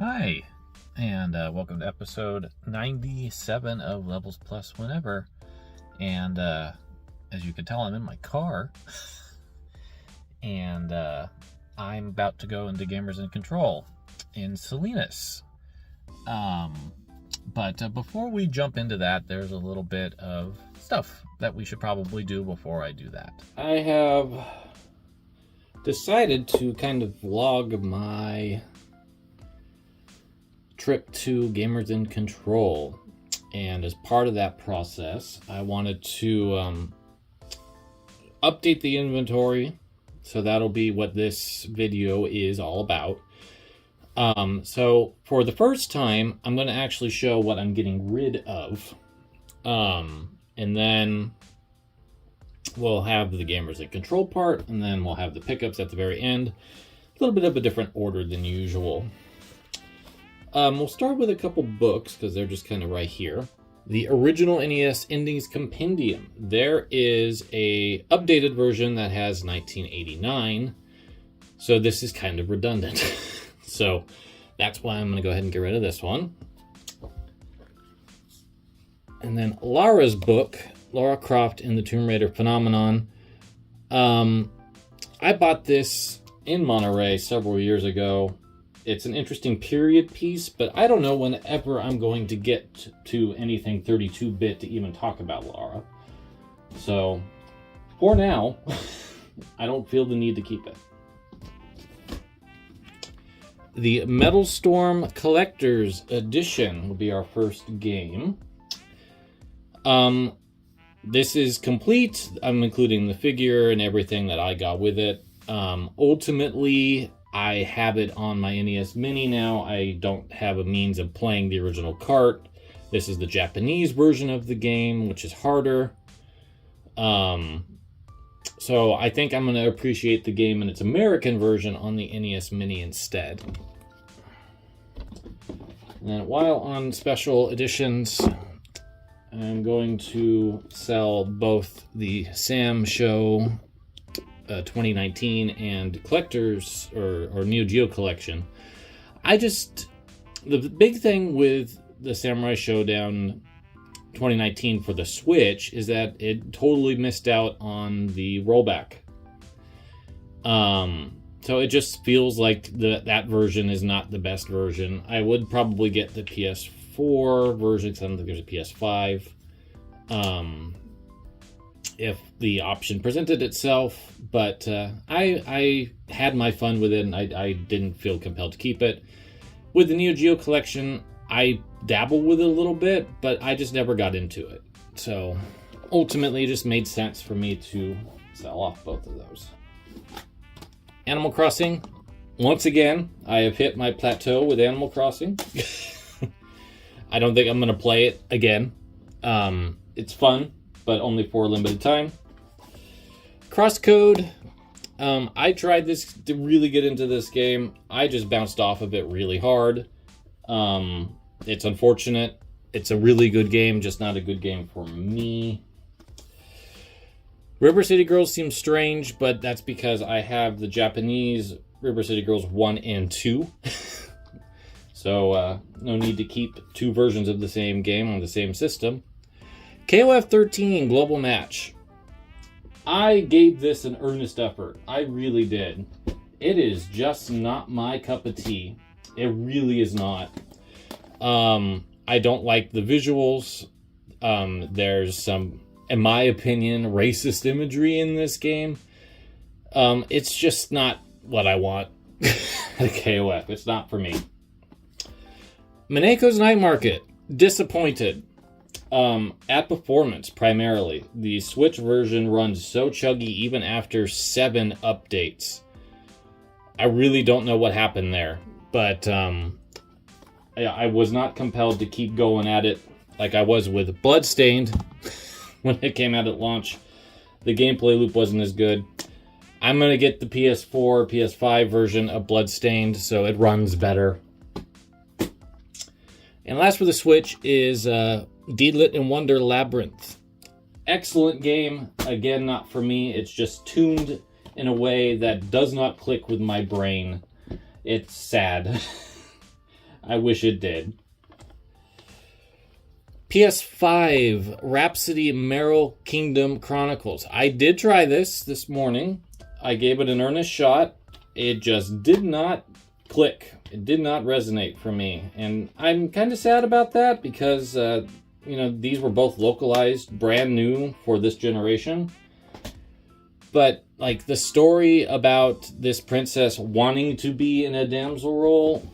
Hi, and welcome to episode 97 of Levels Plus Whenever. And as you can tell, I'm in my car, and I'm about to go into Gamers in Control in Salinas. But before we jump into that, there's a little bit of stuff that we should probably do before I do that. I have decided to kind of vlog my trip to Gamers in Control, and as part of that process I wanted to update the inventory, so that'll be what this video is all about. So for the first time I'm going to actually show what I'm getting rid of, and then we'll have the Gamers in Control part, and then we'll have the pickups at the very end. A little bit of a different order than usual. We'll start with a couple books, because they're just kind of right here. The original NES Indies Compendium. There is a updated version that has 1989, so this is kind of redundant. So that's why I'm going to go ahead and get rid of this one. And then Lara's book, Lara Croft and the Tomb Raider Phenomenon. I bought this in Monterey several years ago. It's an interesting period piece, but I don't know whenever I'm going to get to anything 32-bit to even talk about Lara. So, for now, I don't feel the need to keep it. The Metal Storm Collector's Edition will be our first game. This is complete. I'm including the figure and everything that I got with it. Ultimately, I have it on my NES Mini now. I don't have a means of playing the original cart. This is the Japanese version of the game, which is harder. So I think I'm going to appreciate the game in its American version on the NES Mini instead. And then while on special editions, I'm going to sell both the Sam Show 2019 and collectors or Neo Geo collection. The big thing with the Samurai Showdown 2019 for the Switch is that it totally missed out on the rollback. So it just feels like that version is not the best version. I would probably get the PS4 version, because I don't think there's a PS5. If the option presented itself, but I had my fun with it, and I didn't feel compelled to keep it. With the Neo Geo collection, I dabble with it a little bit, but I just never got into it. So ultimately, it just made sense for me to sell off both of those. Animal Crossing. Once again, I have hit my plateau with Animal Crossing. I don't think I'm going to play it again. It's fun, but only for a limited time. Crosscode. I tried this to really get into this game. I just bounced off of it really hard. It's unfortunate. It's a really good game, just not a good game for me. River City Girls seems strange, but that's because I have the Japanese River City Girls 1 and 2. So, no need to keep two versions of the same game on the same system. KOF 13 Global Match. I gave this an earnest effort. I really did. It is just not my cup of tea. It really is not. I don't like the visuals. There's some, in my opinion, racist imagery in this game. It's just not what I want at KOF. It's not for me. Mineko's Night Market. Disappointed. At performance, primarily. The Switch version runs so chuggy even after 7 updates. I really don't know what happened there, but I was not compelled to keep going at it like I was with Bloodstained when it came out at launch. The gameplay loop wasn't as good. I'm going to get the PS4, PS5 version of Bloodstained, so it runs better. And last for the Switch is Deedlit and Wonder Labyrinth. Excellent game. Again, not for me. It's just tuned in a way that does not click with my brain. It's sad. I wish it did. PS5, Rhapsody Meryl Kingdom Chronicles. I did try this morning. I gave it an earnest shot. It just did not click. It did not resonate for me. And I'm kind of sad about that because, these were both localized, brand new for this generation. But, like, the story about this princess wanting to be in a damsel role,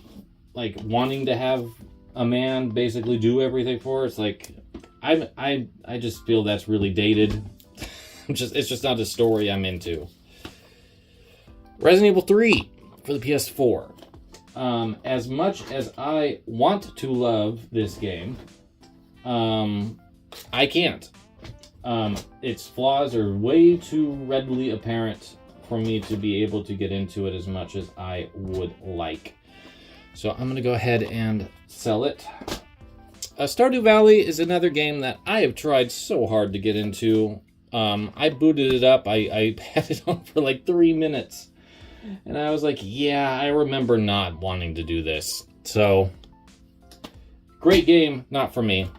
like, wanting to have a man basically do everything for her, it's like, I just feel that's really dated. It's just not a story I'm into. Resident Evil 3 for the PS4. As much as I want to love this game, I can't. Its flaws are way too readily apparent for me to be able to get into it as much as I would like. So I'm going to go ahead and sell it. Stardew Valley is another game that I have tried so hard to get into. I booted it up. I had it on for like 3 minutes. And I was like, yeah, I remember not wanting to do this. So, great game, not for me.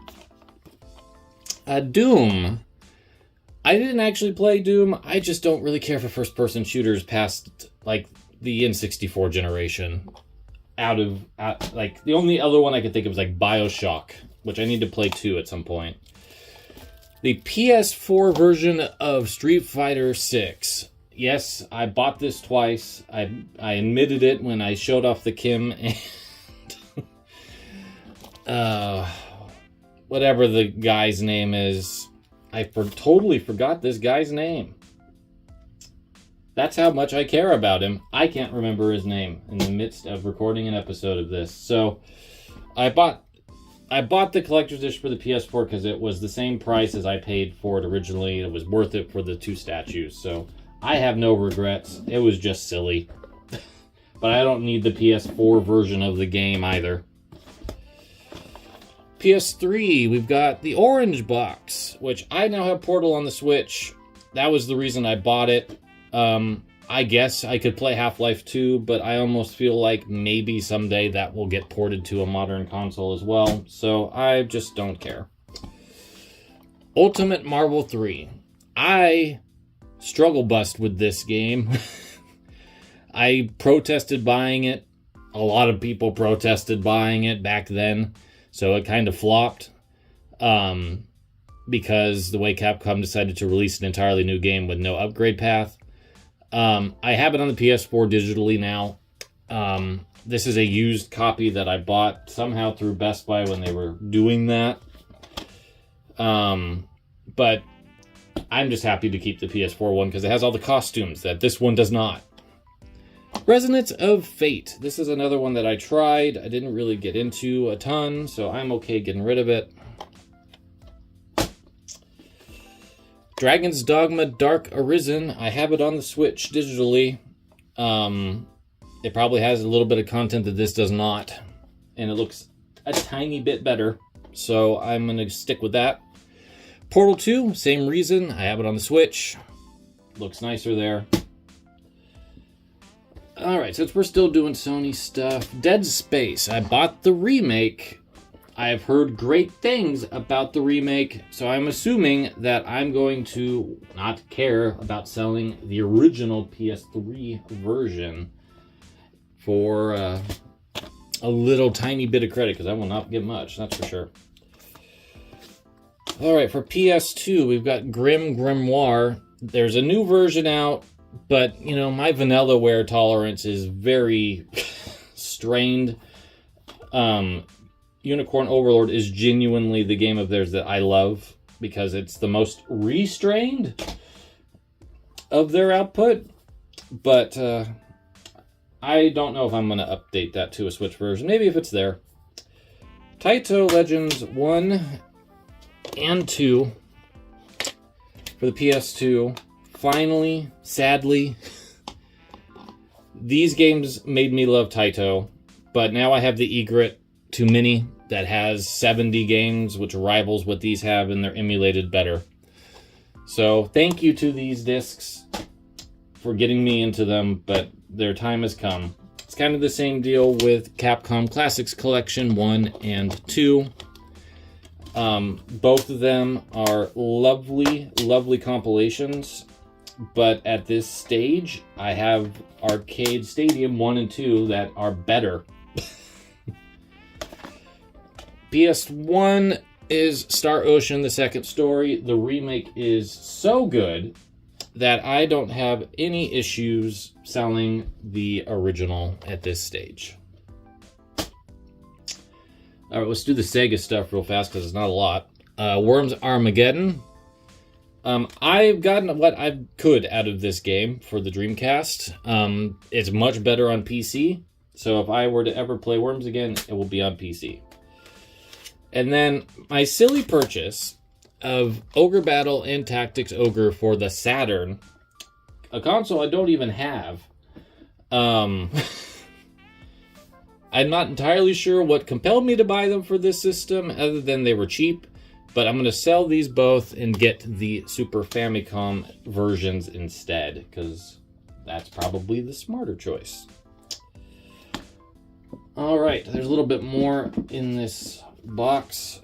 Doom. I didn't actually play Doom. I just don't really care for first-person shooters past, like, the N64 generation. The only other one I could think of was, like, BioShock, which I need to play too at some point. The PS4 version of Street Fighter 6. Yes, I bought this twice. I admitted it when I showed off the Kim and whatever the guy's name is. I totally forgot this guy's name. That's how much I care about him. I can't remember his name in the midst of recording an episode of this. So I bought the collector's edition for the PS4 because it was the same price as I paid for it originally. It was worth it for the 2 statues. So I have no regrets. It was just silly. But I don't need the PS4 version of the game either. PS3, we've got the Orange Box, which I now have Portal on the Switch. That was the reason I bought it. I guess I could play Half-Life 2, but I almost feel like maybe someday that will get ported to a modern console as well. So I just don't care. Ultimate Marvel 3. I struggle bust with this game. I protested buying it. A lot of people protested buying it back then, so it kind of flopped because the way Capcom decided to release an entirely new game with no upgrade path. I have it on the PS4 digitally now. This is a used copy that I bought somehow through Best Buy when they were doing that. But I'm just happy to keep the PS4 one because it has all the costumes that this one does not. Resonance of Fate. This is another one that I tried. I didn't really get into a ton, so I'm okay getting rid of it. Dragon's Dogma Dark Arisen. I have it on the Switch digitally. It probably has a little bit of content that this does not, and it looks a tiny bit better, so I'm going to stick with that. Portal 2, same reason. I have it on the Switch. Looks nicer there. Alright, since we're still doing Sony stuff, Dead Space. I bought the remake. I've heard great things about the remake, so I'm assuming that I'm going to not care about selling the original PS3 version for a little tiny bit of credit, because I will not get much, that's for sure. Alright, for PS2, we've got Grim Grimoire. There's a new version out, but, you know, my vanilla wear tolerance is very strained. Unicorn Overlord is genuinely the game of theirs that I love, because it's the most restrained of their output, but I don't know if I'm going to update that to a Switch version. Maybe if it's there. Taito Legends 1 and 2 for the PS2. Finally, sadly, these games made me love Taito, but now I have the Egret 2 Mini that has 70 games, which rivals what these have, and they're emulated better. So thank you to these discs for getting me into them, but their time has come. It's kind of the same deal with Capcom Classics Collection 1 and 2. Both of them are lovely, lovely compilations. But at this stage, I have Arcade Stadium 1 and 2 that are better. PS1 is Star Ocean, the second story. The remake is so good that I don't have any issues selling the original at this stage. All right, let's do the Sega stuff real fast because it's not a lot. Worms Armageddon. I've gotten what I could out of this game for the Dreamcast. It's much better on PC, so if I were to ever play Worms again, it will be on PC. And then my silly purchase of Ogre Battle and Tactics Ogre for the Saturn, a console I don't even have. I'm not entirely sure what compelled me to buy them for this system, other than they were cheap. But I'm going to sell these both and get the Super Famicom versions instead, because that's probably the smarter choice. All right, there's a little bit more in this box.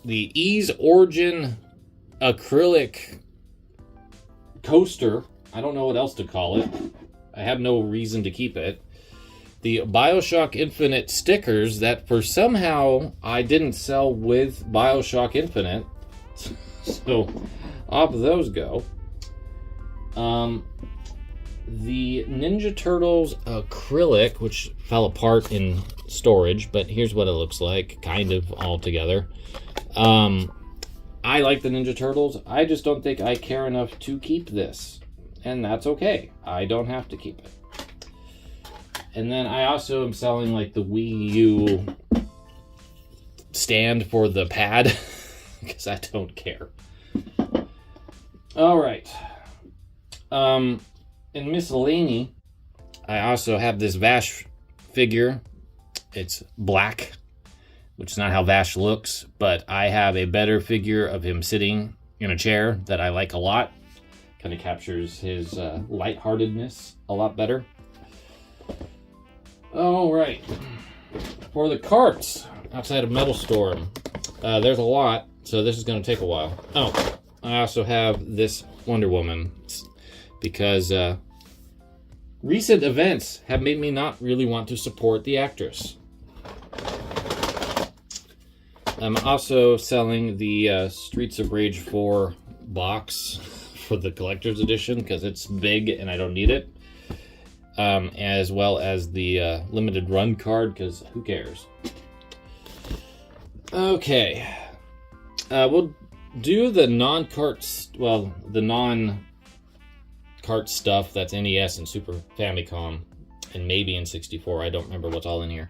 The Ease Origin acrylic coaster. I don't know what else to call it. I have no reason to keep it. The BioShock Infinite stickers that for somehow I didn't sell with BioShock Infinite. So off those go. The Ninja Turtles acrylic, which fell apart in storage, but here's what it looks like, kind of all together. I like the Ninja Turtles. I just don't think I care enough to keep this. And that's okay. I don't have to keep it. And then I also am selling like the Wii U stand for the pad because I don't care. All right. In miscellany, I also have this Vash figure. It's black, which is not how Vash looks, but I have a better figure of him sitting in a chair that I like a lot. Kind of captures his lightheartedness a lot better. All right, for the carts outside of Metal Storm, there's a lot, so this is going to take a while. Oh, I also have this Wonder Woman, because recent events have made me not really want to support the actress. I'm also selling the Streets of Rage 4 box for the collector's edition, because it's big and I don't need it. As well as the limited run card, because who cares? Okay. We'll do the non-cart stuff that's NES and Super Famicom, and maybe in 64. I don't remember what's all in here.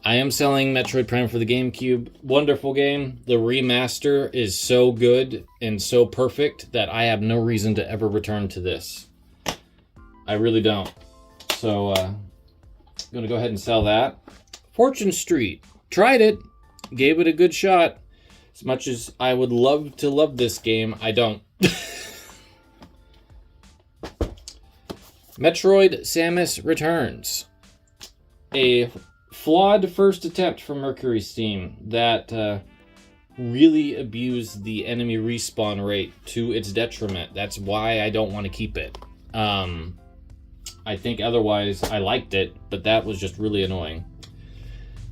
I am selling Metroid Prime for the GameCube. Wonderful game. The remaster is so good and so perfect that I have no reason to ever return to this. I really don't. So, I'm going to go ahead and sell that. Fortune Street. Tried it. Gave it a good shot. As much as I would love to love this game, I don't. Metroid Samus Returns. A flawed first attempt from Mercury Steam that really abused the enemy respawn rate to its detriment. That's why I don't want to keep it. I think otherwise I liked it, but that was just really annoying.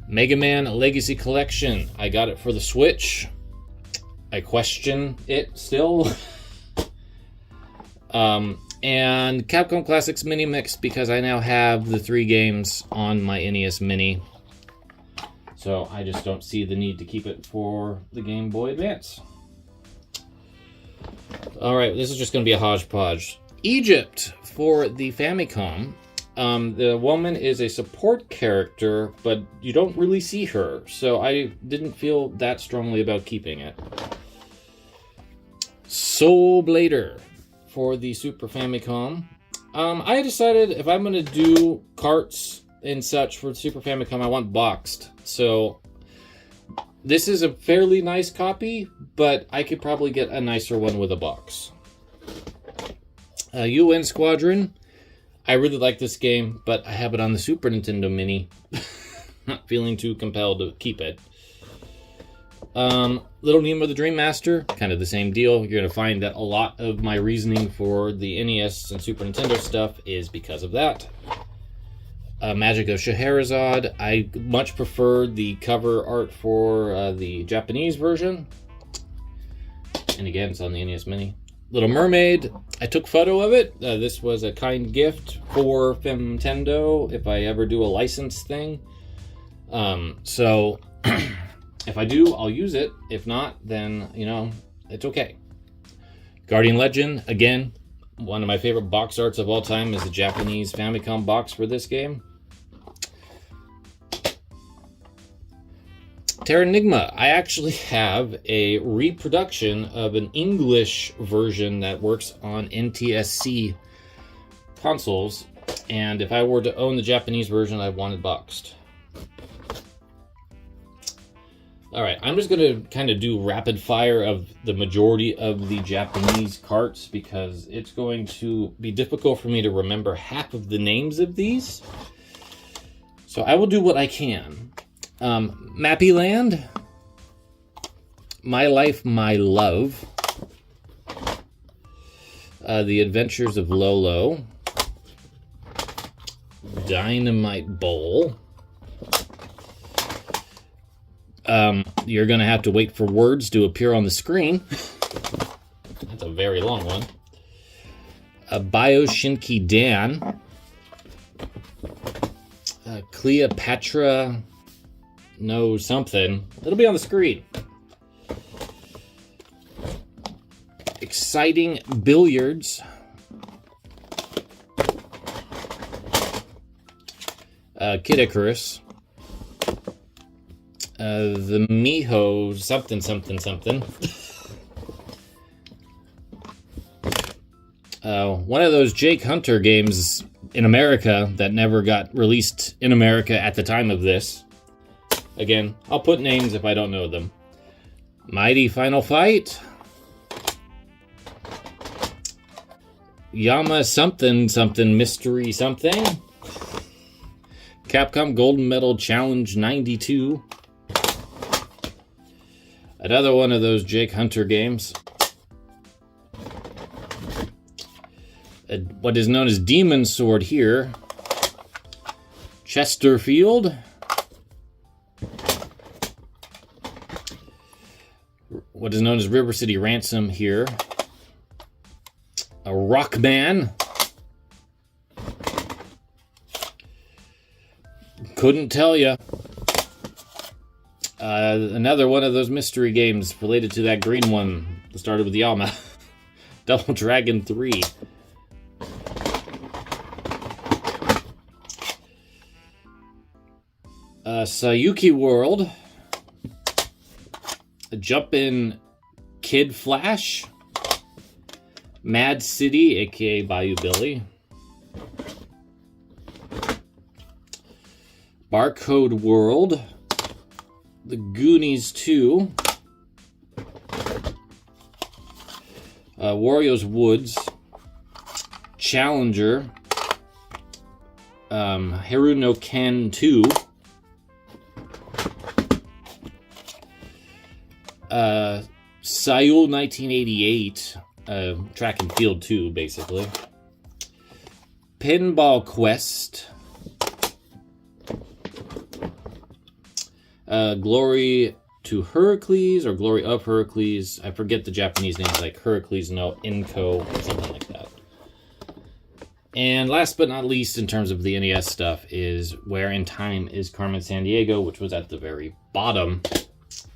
Mega Man Legacy Collection. I got it for the Switch. I question it still. And Capcom Classics Mini Mix, because I now have the 3 games on my NES Mini. So I just don't see the need to keep it for the Game Boy Advance. Alright, this is just going to be a hodgepodge. Egypt for the Famicom. The woman is a support character, but you don't really see her, so I didn't feel that strongly about keeping it. Soul Blader for the Super Famicom. I decided if I'm going to do carts and such for the Super Famicom, I want boxed. So this is a fairly nice copy, but I could probably get a nicer one with a box. UN Squadron. I really like this game, but I have it on the Super Nintendo Mini. Not feeling too compelled to keep it. Little Nemo the Dream Master, kind of the same deal. You're going to find that a lot of my reasoning for the NES and Super Nintendo stuff is because of that. Magic of Scheherazade. I much prefer the cover art for the Japanese version. And again, it's on the NES Mini. Little Mermaid. I took photo of it. This was a kind gift for Femtendo if I ever do a license thing. So if I do, I'll use it. If not, then, you know, it's okay. Guardian Legend. Again, one of my favorite box arts of all time is the Japanese Famicom box for this game. Terranigma. I actually have a reproduction of an English version that works on NTSC consoles, and if I were to own the Japanese version, I want it boxed. Alright, I'm just going to kind of do rapid fire of the majority of the Japanese carts because it's going to be difficult for me to remember half of the names of these. So I will do what I can. Mappy Land, My Life, My Love, The Adventures of Lolo, Dynamite Bowl. You're going to have to wait for words to appear on the screen. That's a very long one. Bioshinki Dan, Cleopatra... No something. It'll be on the screen. Exciting Billiards. Kid Icarus. The Miho something something something. One of those Jake Hunter games in America that never got released in America at the time of this. Again, I'll put names if I don't know them. Mighty Final Fight. Yama something something mystery something. Capcom Golden Medal Challenge 92. Another one of those Jake Hunter games. What is known as Demon Sword here. Chesterfield. What is known as River City Ransom here. A Rockman. Couldn't tell ya. Another one of those mystery games related to that green one that started with Yama. Double Dragon 3. Sayuki World. A Jumpin' Kid Flash. Mad City, aka Bayou Billy. Barcode World. The Goonies 2. Wario's Woods. Challenger. Haru no Ken 2. Seoul 1988, Track and Field 2, basically. Pinball Quest. Glory to Heracles, or Glory of Heracles. I forget the Japanese names, like Heracles no Inko, or something like that. And last but not least, in terms of the NES stuff, is Where in Time is Carmen Sandiego, which was at the very bottom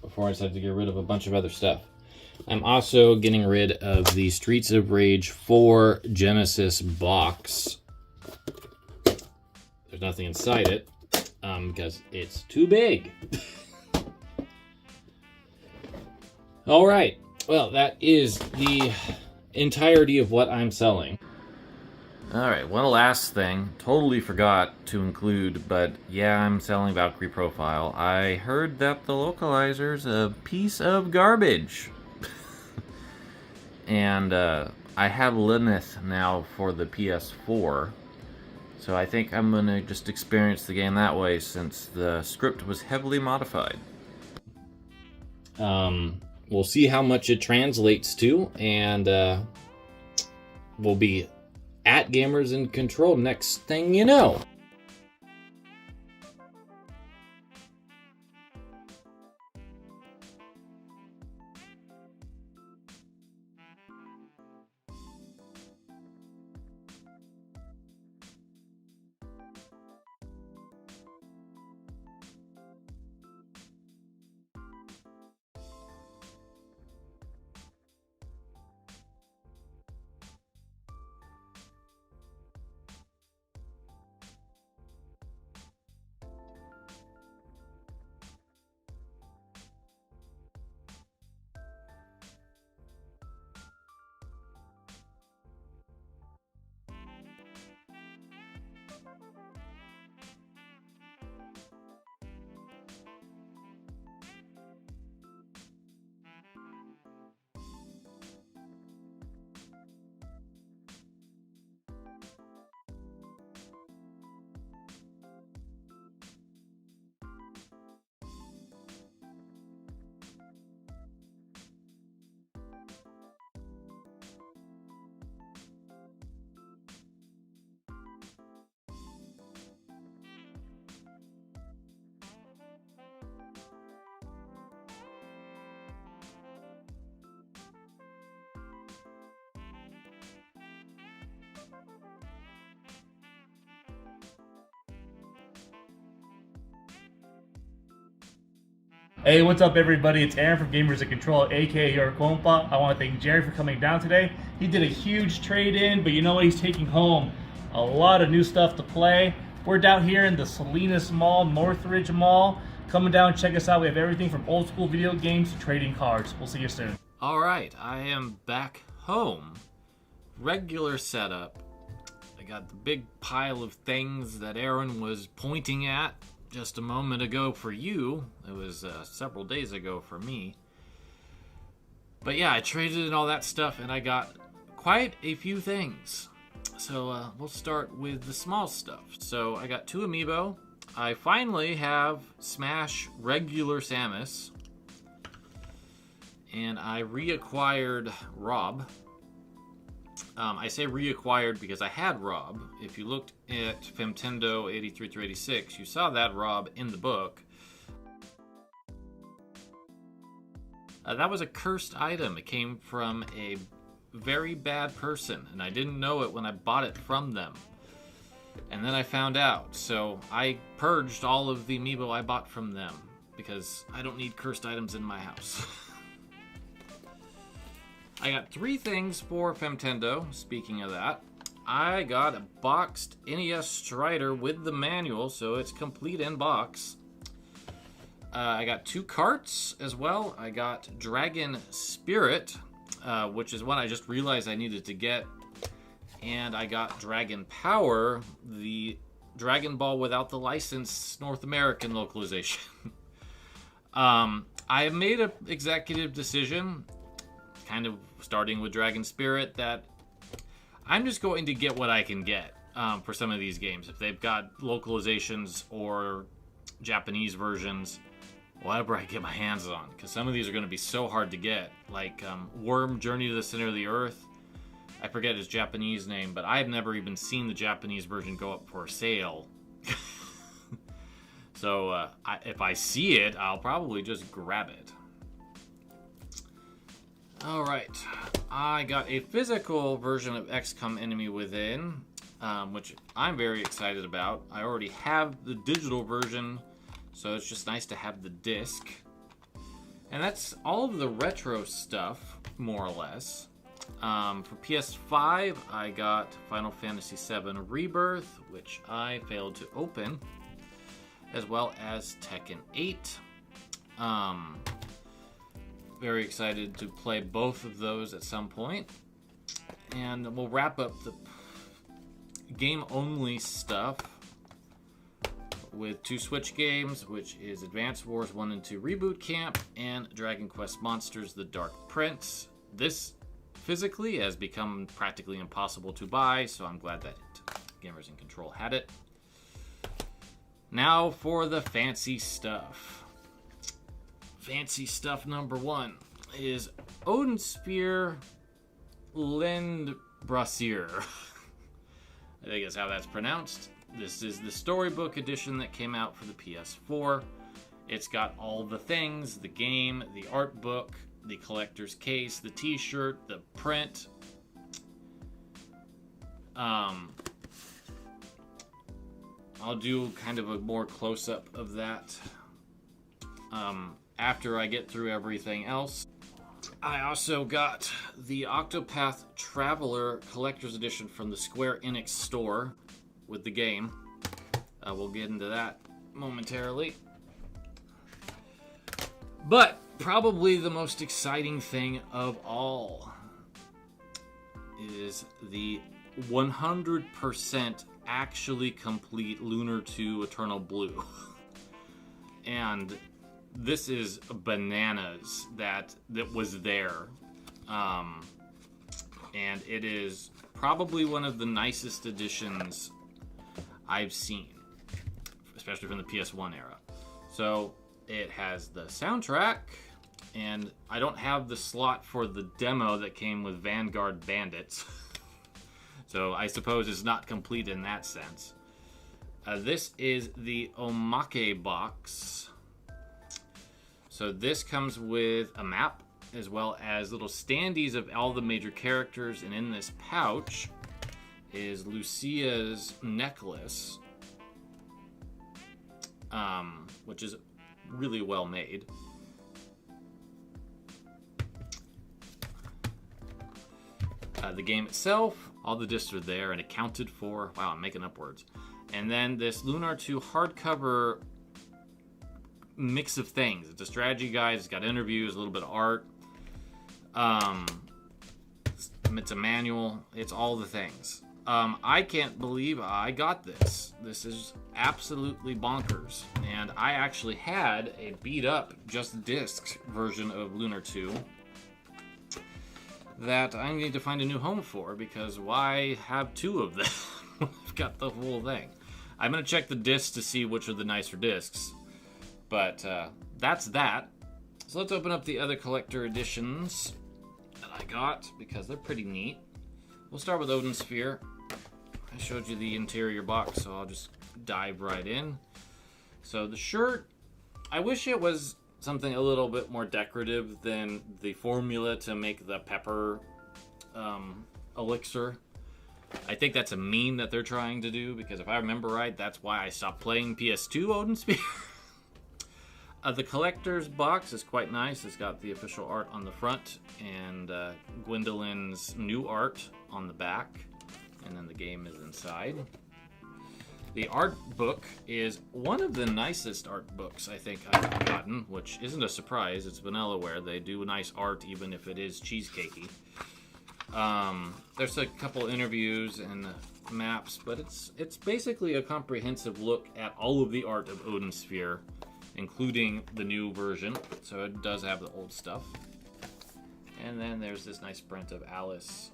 before I decided to get rid of a bunch of other stuff. I'm also getting rid of the Streets of Rage 4 Genesis box. There's nothing inside it, because it's too big. Alright, well, that is the entirety of what I'm selling. Alright, one last thing. Totally forgot to include, but yeah, I'm selling Valkyrie Profile. I heard that the localizer's a piece of garbage. And I have Lilith now for the PS4. So I think I'm gonna just experience the game that way since the script was heavily modified. We'll see how much it translates to, and we'll be at Gamers in Control next thing you know. Hey, what's up everybody? It's Aaron from Gamers in Control, aka your compa. I want to thank Jerry for coming down today. He did a huge trade-in, but you know what? He's taking home a lot of new stuff to play. We're down here in the Salinas Mall, Northridge Mall. Coming down, check us out. We have everything from old school video games to trading cards. We'll see you soon. Alright, I am back home. Regular setup. I got the big pile of things that Aaron was pointing at just a moment ago for you. It was several days ago for me. But yeah, I traded in all that stuff and I got quite a few things. So we'll start with the small stuff. So I got 2 amiibo. I finally have Smash regular Samus. And I reacquired Rob. I say reacquired because I had Rob. If you looked at Femtendo 83 through 86, you saw that Rob in the book. That was a cursed item. It came from a very bad person, and I didn't know it when I bought it from them. And then I found out, so I purged all of the amiibo I bought from them, because I don't need cursed items in my house. I got 3 things for Femtendo. Speaking of that, I got a boxed NES Strider with the manual, so it's complete in box. I got 2 carts as well. I got Dragon Spirit, which is one I just realized I needed to get. And I got Dragon Power, the Dragon Ball without the licensed North American localization. I have made an executive decision, kind of starting with Dragon Spirit, that I'm just going to get what I can get for some of these games. If they've got localizations or Japanese versions, whatever I get my hands on, because some of these are going to be so hard to get. Like Worm Journey to the Center of the Earth. I forget his Japanese name, but I've never even seen the Japanese version go up for sale. So if I see it, I'll probably just grab it. Alright, I got a physical version of XCOM Enemy Within, which I'm very excited about. I already have the digital version, so it's just nice to have the disc. And that's all of the retro stuff, more or less. For PS5, I got Final Fantasy VII Rebirth, which I failed to open, as well as Tekken 8. Very excited to play both of those at some point. And we'll wrap up the game-only stuff with 2 Switch games, which is Advance Wars 1 and 2 Reboot Camp and Dragon Quest Monsters The Dark Prince. This physically has become practically impossible to buy, so I'm glad that it Gamers in Control had it. Now for the fancy stuff. Fancy stuff number 1 is Odin Sphere Lendbrassier. I think that's how that's pronounced. This is the storybook edition that came out for the PS4. It's got all the things, the game, the art book, the collector's case, the t-shirt, the print. I'll do kind of a more close-up of that after I get through everything else. I also got the Octopath Traveler Collector's Edition from the Square Enix store with the game. We'll get into that momentarily. But probably the most exciting thing of all is the 100% actually complete Lunar 2 Eternal Blue. And this is bananas that was there. And it is probably one of the nicest editions I've seen, especially from the PS1 era. So it has the soundtrack, and I don't have the slot for the demo that came with Vanguard Bandits. So I suppose it's not complete in that sense. This is the Omake box. So this comes with a map, as well as little standees of all the major characters, and in this pouch is Lucia's necklace, which is really well made. The game itself, all the discs are there and accounted for. Wow, I'm making up words. And then this Lunar 2 hardcover mix of things. It's a strategy guide, it's got interviews, a little bit of art. It's a manual, it's all the things. I can't believe I got this. This is absolutely bonkers. And I actually had a beat up, just discs version of Lunar 2 that I need to find a new home for, because why have 2 of them? I've got the whole thing. I'm going to check the discs to see which are the nicer discs. But that's that. So let's open up the other collector editions that I got, because they're pretty neat. We'll start with Odin Sphere. I showed you the interior box, so I'll just dive right in. So the shirt, I wish it was something a little bit more decorative than the formula to make the pepper elixir. I think that's a meme that they're trying to do, because if I remember right, that's why I stopped playing PS2 Odin Sphere. The collector's box is quite nice. It's got the official art on the front and Gwendolyn's new art on the back. And then the game is inside. The art book is one of the nicest art books I think I've gotten, which isn't a surprise. It's Vanillaware. They do nice art even if it is cheesecakey. There's a couple interviews and maps, but it's basically a comprehensive look at all of the art of Odin Sphere, including the new version. So it does have the old stuff. And then there's this nice print of Alice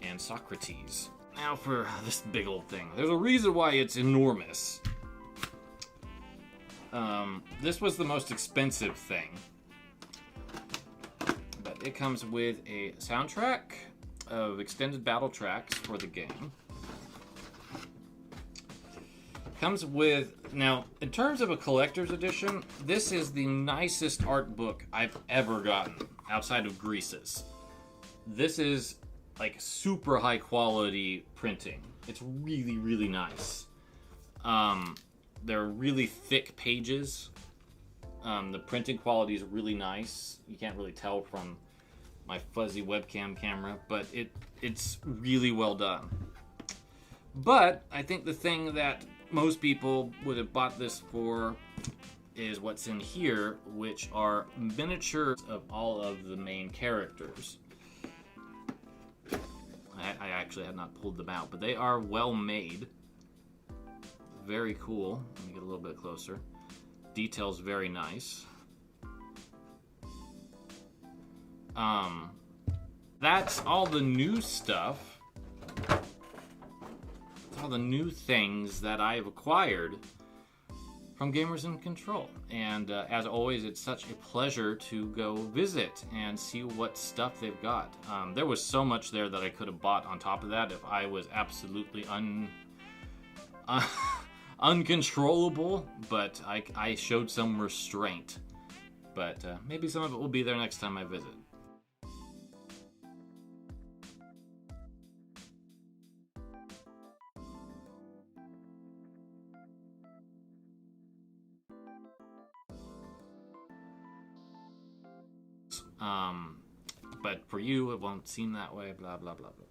and Socrates. Now for this big old thing. There's a reason why it's enormous. This was the most expensive thing. But it comes with a soundtrack of extended battle tracks for the game. Comes with, now, in terms of a collector's edition, this is the nicest art book I've ever gotten, outside of Grease's. This is like super high quality printing. It's really, really nice. They're really thick pages. The printing quality is really nice. You can't really tell from my fuzzy webcam camera, but it's really well done. But I think the thing that most people would have bought this for is what's in here, which are miniatures of all of the main characters. I actually have not pulled them out, but they are well made. Very cool. Let me get a little bit closer. Details very nice. That's all the new stuff. That's all the new things that I have acquired from Gamers in Control. And as always, it's such a pleasure to go visit and see what stuff they've got. There was so much there that I could have bought on top of that if I was absolutely uncontrollable, but I showed some restraint. But maybe some of it will be there next time I visit. But for you, it won't seem that way, blah, blah, blah, blah.